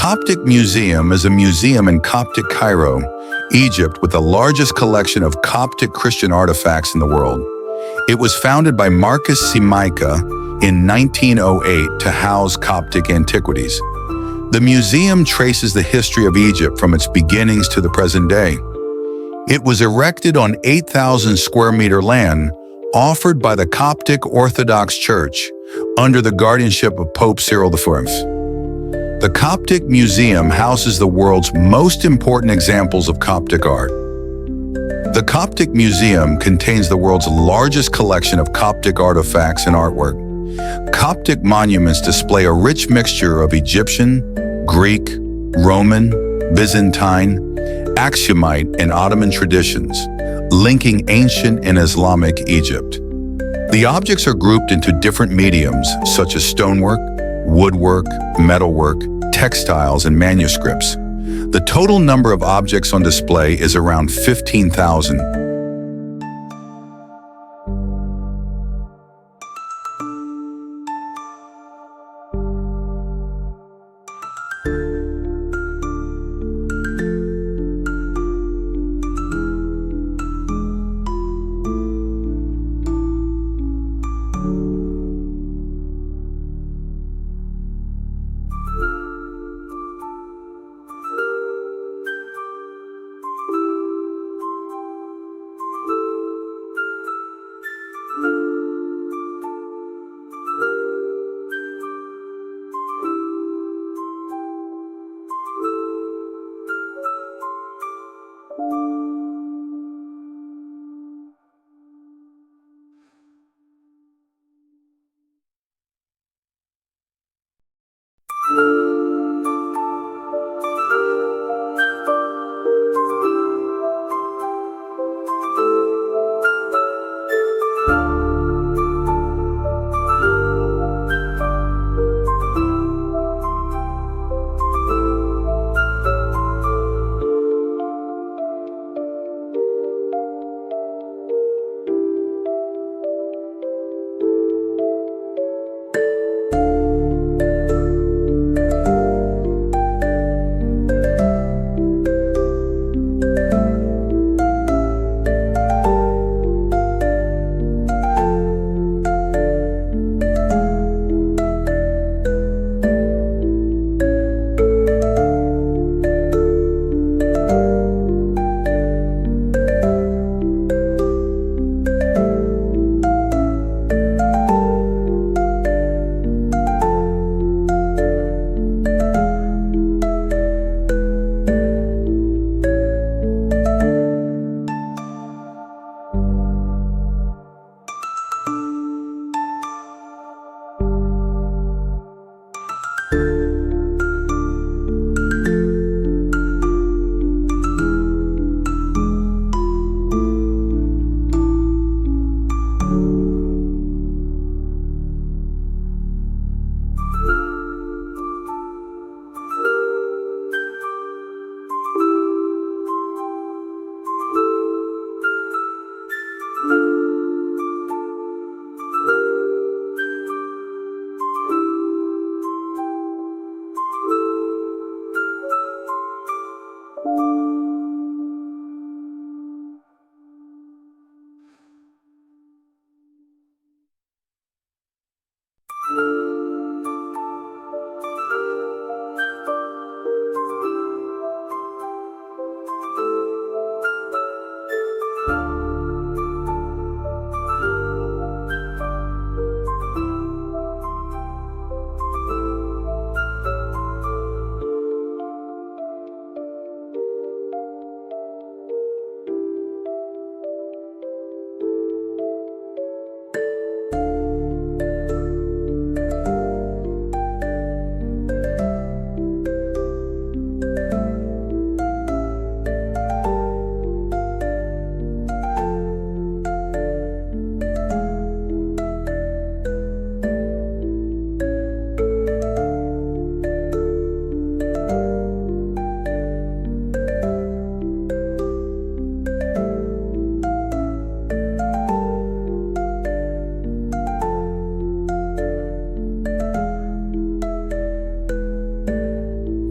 Coptic Museum is a museum in Coptic Cairo, Egypt, with the largest collection of Coptic Christian artifacts in the world. It was founded by Marcus Simica in 1908 to house Coptic antiquities. The museum traces the history of Egypt from its beginnings to the present day. It was erected on 8,000 square meter land offered by the Coptic Orthodox Church under the guardianship of Pope Cyril V. The Coptic Museum houses the world's most important examples of Coptic art. The Coptic Museum contains the world's largest collection of Coptic artifacts and artwork. Coptic monuments display a rich mixture of Egyptian, Greek, Roman, Byzantine, Aksumite, and Ottoman traditions, linking ancient and Islamic Egypt. The objects are grouped into different mediums such as stonework, woodwork, metalwork, textiles, and manuscripts. The total number of objects on display is around 15,000.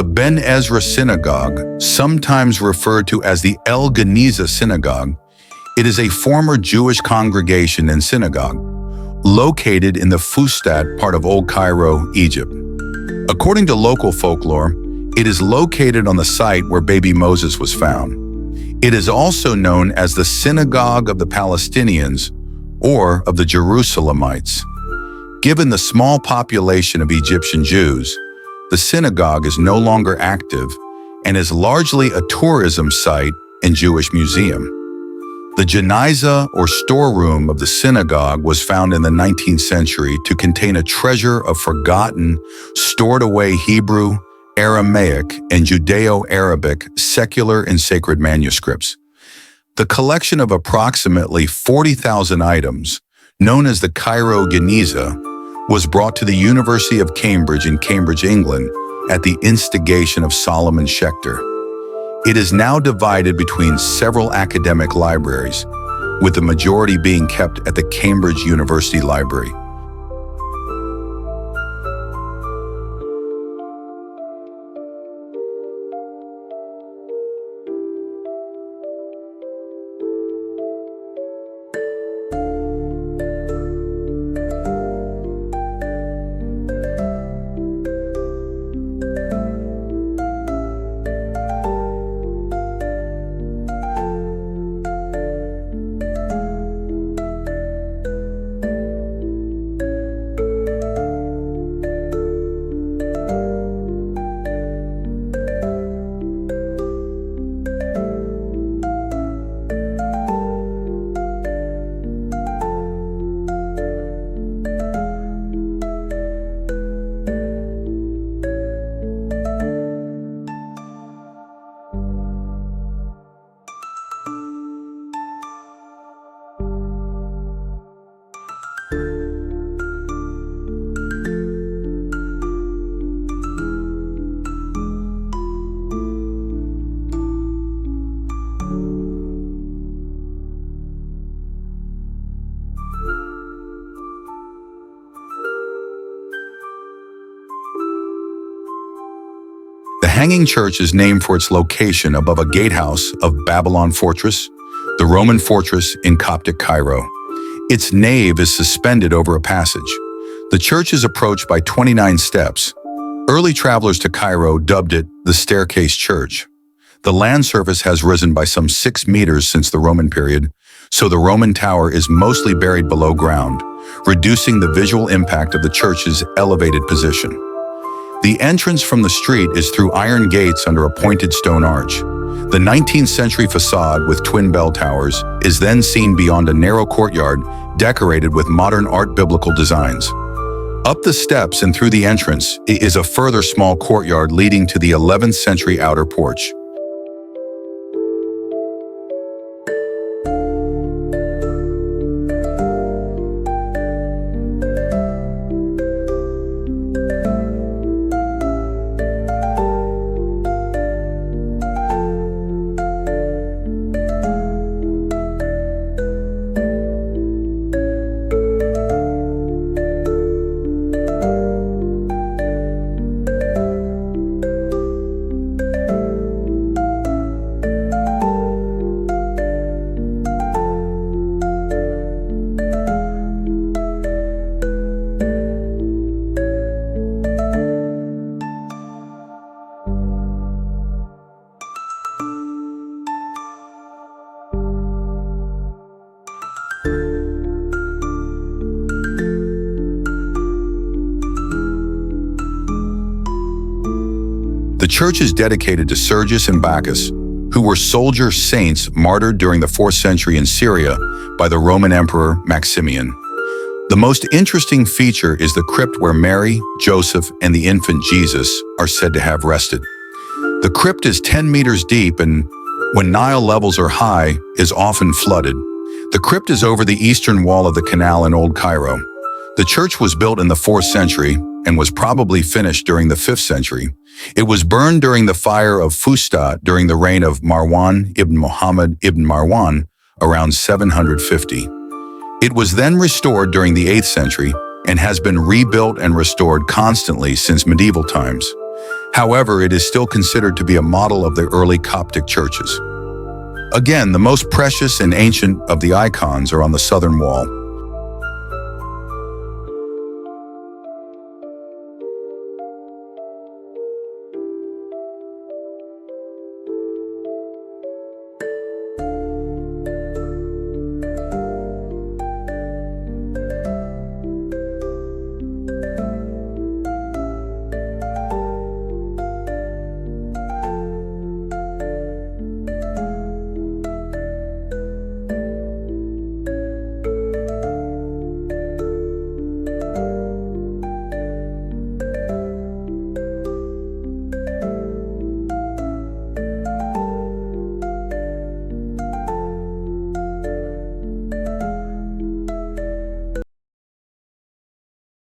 The Ben Ezra Synagogue, sometimes referred to as the El Geniza Synagogue, it is a former Jewish congregation and synagogue, located in the Fustat part of Old Cairo, Egypt. According to local folklore, it is located on the site where baby Moses was found. It is also known as the Synagogue of the Palestinians or of the Jerusalemites. Given the small population of Egyptian Jews, the synagogue is no longer active and is largely a tourism site and Jewish museum. The Geniza, or storeroom of the synagogue, was found in the 19th century to contain a treasure of forgotten, stored-away Hebrew, Aramaic, and Judeo-Arabic secular and sacred manuscripts. The collection of approximately 40,000 items, known as the Cairo Geniza, was brought to the University of Cambridge in Cambridge, England, at the instigation of Solomon Schechter. It is now divided between several academic libraries, with the majority being kept at the Cambridge University Library. The Hanging Church is named for its location above a gatehouse of Babylon Fortress, the Roman fortress in Coptic Cairo. Its nave is suspended over a passage. The church is approached by 29 steps. Early travelers to Cairo dubbed it the Staircase Church. The land surface has risen by some 6 meters since the Roman period, so the Roman tower is mostly buried below ground, reducing the visual impact of the church's elevated position. The entrance from the street is through iron gates under a pointed stone arch. The 19th century facade with twin bell towers is then seen beyond a narrow courtyard decorated with modern art biblical designs. Up the steps and through the entrance is a further small courtyard leading to the 11th century outer porch. The church is dedicated to Sergius and Bacchus, who were soldier saints martyred during the 4th century in Syria by the Roman Emperor Maximian. The most interesting feature is the crypt where Mary, Joseph, and the infant Jesus are said to have rested. The crypt is 10 meters deep and, when Nile levels are high, is often flooded. The crypt is over the eastern wall of the canal in Old Cairo. The church was built in the 4th century and was probably finished during the 5th century. It was burned during the fire of Fustat during the reign of Marwan ibn Muhammad ibn Marwan around 750. It was then restored during the 8th century and has been rebuilt and restored constantly since medieval times. However, it is still considered to be a model of the early Coptic churches. Again, the most precious and ancient of the icons are on the southern wall.